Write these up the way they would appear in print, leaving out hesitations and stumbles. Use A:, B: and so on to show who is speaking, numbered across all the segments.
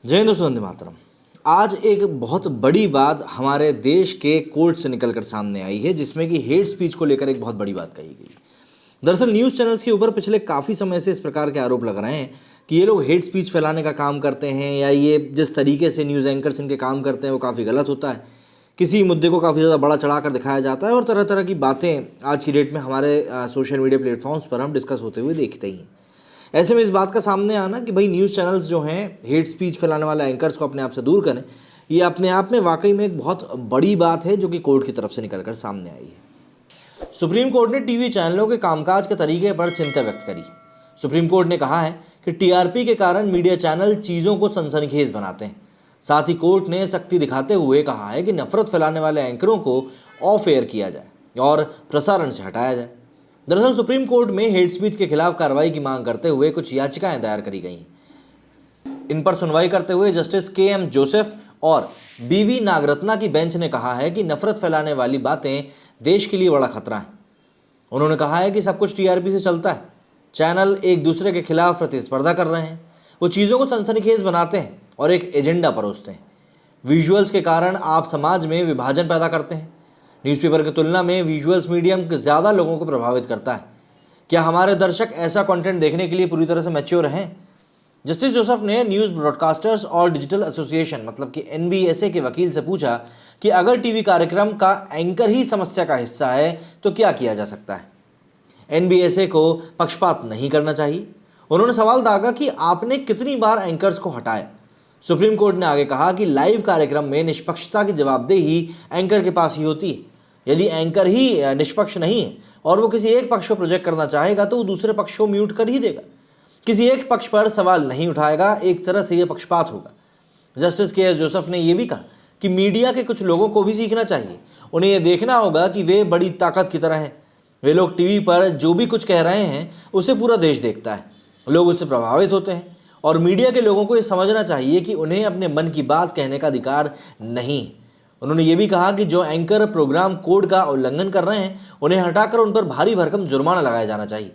A: जय हिंद दोस्तों, वंदे मातरम। आज एक बहुत बड़ी बात हमारे देश के कोर्ट से निकलकर सामने आई है, जिसमें कि हेट स्पीच को लेकर एक बहुत बड़ी बात कही गई। दरअसल न्यूज़ चैनल्स के ऊपर पिछले काफ़ी समय से इस प्रकार के आरोप लग रहे हैं कि ये लोग हेट स्पीच फैलाने का काम करते हैं, या ये जिस तरीके से न्यूज़ एंकर्स इनके काम करते हैं वो काफ़ी गलत होता है। किसी मुद्दे को काफ़ी ज़्यादा बड़ा चढ़ा कर दिखाया जाता है और तरह तरह की बातें आज की डेट में हमारे सोशल मीडिया प्लेटफॉर्म्स पर हम डिस्कस होते हुए देखते ही हैं। ऐसे में इस बात का सामने आना कि भाई न्यूज़ चैनल्स जो हैं हेट स्पीच फैलाने वाले एंकर्स को अपने आप से दूर करें, ये अपने आप में वाकई में एक बहुत बड़ी बात है जो कि कोर्ट की तरफ से निकलकर सामने आई है। सुप्रीम कोर्ट ने टीवी चैनलों के कामकाज के तरीके पर चिंता व्यक्त करी। सुप्रीम कोर्ट ने कहा है कि टीआरपी के कारण मीडिया चैनल चीज़ों को सनसनीखेज बनाते हैं। साथ ही कोर्ट ने सख्ती दिखाते हुए कहा है कि नफरत फैलाने वाले एंकरों को ऑफ एयर किया जाए और प्रसारण से हटाया जाए। दरअसल सुप्रीम कोर्ट में हेट स्पीच के खिलाफ कार्रवाई की मांग करते हुए कुछ याचिकाएं दायर करी गई। इन पर सुनवाई करते हुए जस्टिस के.एम. जोसेफ और बी.वी. नागरत्ना की बेंच ने कहा है कि नफरत फैलाने वाली बातें देश के लिए बड़ा खतरा है। उन्होंने कहा है कि सब कुछ टीआरपी से चलता है। चैनल एक दूसरे के खिलाफ प्रतिस्पर्धा कर रहे हैं, वो चीज़ों को सनसनीखेज बनाते हैं और एक एजेंडा परोसते हैं। विजुअल्स के कारण आप समाज में विभाजन पैदा करते हैं। न्यूज़पेपर की तुलना में विजुअल्स मीडियम ज़्यादा लोगों को प्रभावित करता है। क्या हमारे दर्शक ऐसा कंटेंट देखने के लिए पूरी तरह से मैच्योर हैं? जस्टिस जोसेफ ने न्यूज़ ब्रॉडकास्टर्स और डिजिटल एसोसिएशन मतलब कि एनबीएसए के वकील से पूछा कि अगर टीवी कार्यक्रम का एंकर ही समस्या का हिस्सा है तो क्या किया जा सकता है। एनबीएसए को पक्षपात नहीं करना चाहिए। उन्होंने सवाल दागा कि आपने कितनी बार एंकर्स को हटाया। सुप्रीम कोर्ट ने आगे कहा कि लाइव कार्यक्रम में निष्पक्षता की जवाबदेही एंकर के पास ही होती है। यदि एंकर ही निष्पक्ष नहीं है और वो किसी एक पक्ष को प्रोजेक्ट करना चाहेगा तो वो दूसरे पक्ष को म्यूट कर ही देगा, किसी एक पक्ष पर सवाल नहीं उठाएगा। एक तरह से ये पक्षपात होगा। जस्टिस के जोसेफ ने यह भी कहा कि मीडिया के कुछ लोगों को भी सीखना चाहिए। उन्हें यह देखना होगा कि वे बड़ी ताकत की तरह हैं। वे लोग टीवी पर जो भी कुछ कह रहे हैं उसे पूरा देश देखता है, लोग उससे प्रभावित होते हैं और मीडिया के लोगों को ये समझना चाहिए कि उन्हें अपने मन की बात कहने का अधिकार नहीं। उन्होंने ये भी कहा कि जो एंकर प्रोग्राम कोड का उल्लंघन कर रहे हैं उन्हें हटाकर उन पर भारी भरकम जुर्माना लगाया जाना चाहिए।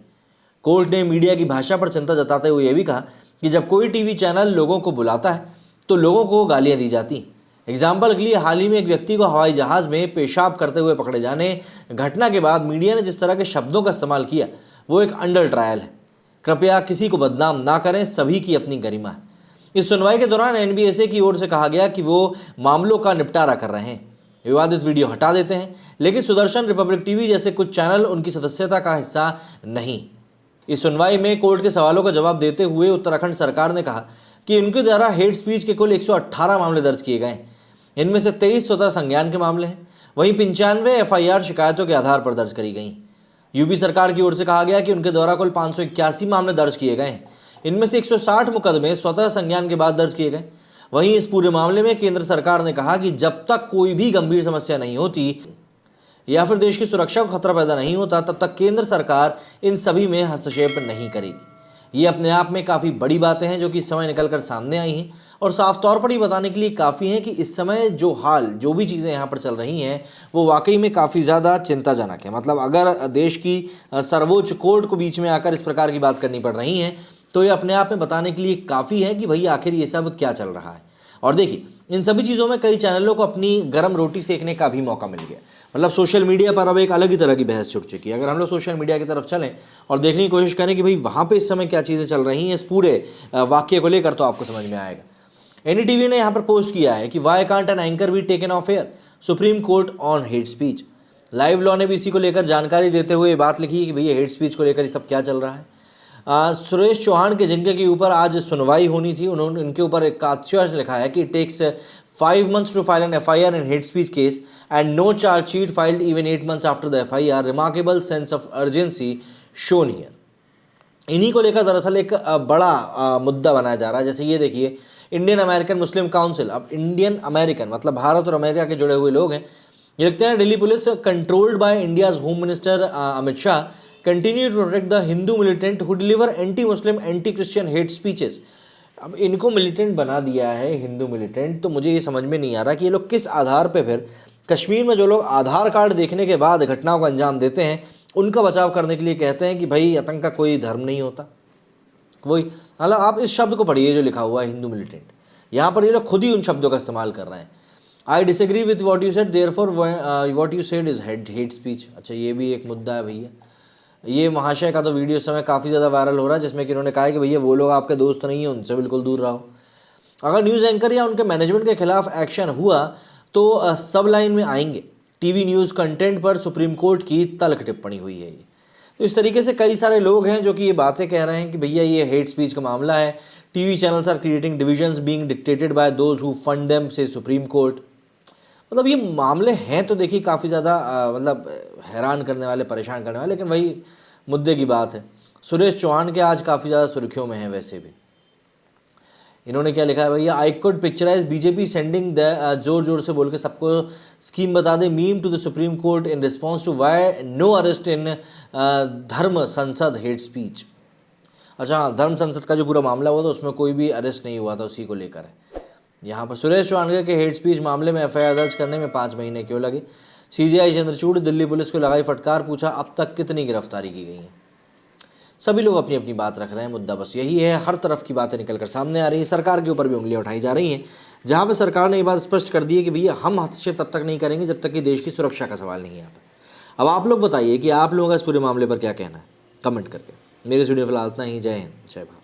A: कोर्ट ने मीडिया की भाषा पर चिंता जताते हुए यह भी कहा कि जब कोई टीवी चैनल लोगों को बुलाता है तो लोगों को गालियां दी जाती। एग्जाम्पल के लिए हाल ही में एक व्यक्ति को हवाई जहाज में पेशाब करते हुए पकड़े जाने घटना के बाद मीडिया ने जिस तरह के शब्दों का इस्तेमाल किया वो एक अंडर ट्रायल है। कृपया किसी को बदनाम ना करें, सभी की अपनी गरिमा है। इस सुनवाई के दौरान एनबीएसए की ओर से कहा गया कि वो मामलों का निपटारा कर रहे हैं, विवादित वीडियो हटा देते हैं, लेकिन सुदर्शन, रिपब्लिक टीवी जैसे कुछ चैनल उनकी सदस्यता का हिस्सा नहीं। इस सुनवाई में कोर्ट के सवालों का जवाब देते हुए उत्तराखंड सरकार ने कहा कि उनके द्वारा हेट स्पीच के कुल 118 मामले दर्ज किए गए। इनमें से 23 स्वतः संज्ञान के मामले हैं, वहीं 95 एफआईआर शिकायतों के आधार पर दर्ज करी गई। यूपी सरकार की ओर से कहा गया कि उनके द्वारा कुल 581 मामले दर्ज किए गए हैं। इनमें से 160 मुकदमे स्वतः संज्ञान के बाद दर्ज किए गए। वहीं इस पूरे मामले में केंद्र सरकार ने कहा कि जब तक कोई भी गंभीर समस्या नहीं होती या फिर देश की सुरक्षा को खतरा पैदा नहीं होता तब तक केंद्र सरकार इन सभी में हस्तक्षेप नहीं करेगी। ये अपने आप में काफ़ी बड़ी बातें हैं जो कि इस समय निकलकर सामने आई हैं और साफ तौर पर ही बताने के लिए काफ़ी हैं कि इस समय जो भी चीज़ें यहाँ पर चल रही हैं वो वाकई में काफ़ी ज़्यादा चिंताजनक है। मतलब अगर देश की सर्वोच्च कोर्ट को बीच में आकर इस प्रकार की बात करनी पड़ रही है तो ये अपने आप में बताने के लिए काफ़ी है कि भाई आखिर ये सब क्या चल रहा है। और देखिए, इन सभी चीज़ों में कई चैनलों को अपनी गर्म रोटी सेकने का भी मौका मिल गया। मतलब सोशल मीडिया पर अब एक अलग ही तरह की बहस छुट चुकी है। अगर हम लोग सोशल मीडिया की तरफ चलें और देखने की कोशिश करें कि भाई वहाँ पे इस समय क्या चीज़ें चल रही हैं इस पूरे वाक्य को लेकर, तो आपको समझ में आएगा। एनडीटीवी ने यहाँ पर पोस्ट किया है कि why can't an anchor be taken of air, supreme court on hate speech. Live law ने भी इसी को लेकर जानकारी देते हुए बात लिखी कि भैया हेट स्पीच को लेकर ये सब क्या चल रहा है। सुरेश चौहान के जिनके ऊपर आज सुनवाई होनी थी, उन्होंने उनके ऊपर एक कागज लिखा है कि takes 5 months to file an FIR in hate speech case and no charge sheet filed even 8 months after the FIR. Remarkable sense of urgency shown here. इन्हीं को लेकर दरअसल एक बड़ा मुद्दा बनाया जा रहा है। जैसे ये देखिए, इंडियन अमेरिकन मुस्लिम काउंसिल, अब इंडियन अमेरिकन मतलब भारत और अमेरिका के जुड़े हुए लोग हैं, ये लिखते हैं Delhi police controlled by India's home minister Amit Shah continue to protect the Hindu militant who deliver anti Muslim anti Christian hate speeches. अब इनको मिलिटेंट बना दिया है, हिंदू मिलिटेंट, तो मुझे ये समझ में नहीं आ रहा कि ये लोग किस आधार पे फिर कश्मीर में जो लोग आधार कार्ड देखने के बाद घटनाओं को अंजाम देते हैं उनका बचाव करने के लिए कहते हैं कि भाई आतंक का कोई धर्म नहीं होता। वही मतलब आप इस शब्द को पढ़िए जो लिखा हुआ है हिंदू मिलिटेंट। यहाँ पर ये लोग खुद ही उन शब्दों का इस्तेमाल कर रहे हैं। I disagree with what you said, therefore what you said is hate speech. अच्छा, ये भी एक मुद्दा है भैया। ये महाशय का तो वीडियो इस समय काफ़ी ज़्यादा वायरल हो रहा है, जिसमें कि इन्होंने कहा है कि भैया वो लोग आपके दोस्त नहीं हैं, उनसे बिल्कुल दूर रहो। अगर न्यूज़ एंकर या उनके मैनेजमेंट के खिलाफ एक्शन हुआ तो सब लाइन में आएंगे। टीवी न्यूज़ कंटेंट पर सुप्रीम कोर्ट की तल्ख टिप्पणी हुई है ये। तो इस तरीके से कई सारे लोग हैं जो कि ये बातें कह रहे हैं कि भैया ये हेट स्पीच का मामला है। TV channels are creating divisions being dictated by those who fund them, says Supreme Court. मतलब ये मामले हैं तो देखिए काफ़ी ज़्यादा मतलब हैरान करने वाले, परेशान करने वाले, लेकिन वही मुद्दे की बात है। सुरेश चौहान के आज काफ़ी ज़्यादा सुर्खियों में है। वैसे भी इन्होंने क्या लिखा है भैया, I could picturise BJP sending the, जोर जोर से बोल के सबको स्कीम बता दे, meme to the Supreme Court in response to why no arrest in Dharma Sansad hate speech. अच्छा हाँ, धर्म संसद का जो पूरा मामला हुआ था उसमें कोई भी अरेस्ट नहीं हुआ था, उसी को लेकर है। यहाँ पर सुरेश चौहान के हेट स्पीच मामले में एफआईआर दर्ज करने में 5 महीने क्यों लगे। सीजीआई चंद्रचूड़ दिल्ली पुलिस को लगाई फटकार, पूछा अब तक कितनी गिरफ्तारी की गई है। सभी लोग अपनी अपनी बात रख रहे हैं, मुद्दा बस यही है। हर तरफ की बातें निकल कर सामने आ रही हैं, सरकार के ऊपर भी उंगलियां उठाई जा रही हैं, जहां पर सरकार ने ये बात स्पष्ट कर दी है कि भैया हम हस्तक्षेप तब तक नहीं करेंगे जब तक कि देश की सुरक्षा का सवाल नहीं आता। अब आप लोग बताइए कि आप लोगों का इस पूरे मामले पर क्या कहना है, कमेंट करके। मेरे वीडियो फिलहाल इतना ही। जय हिंद, जय भारत।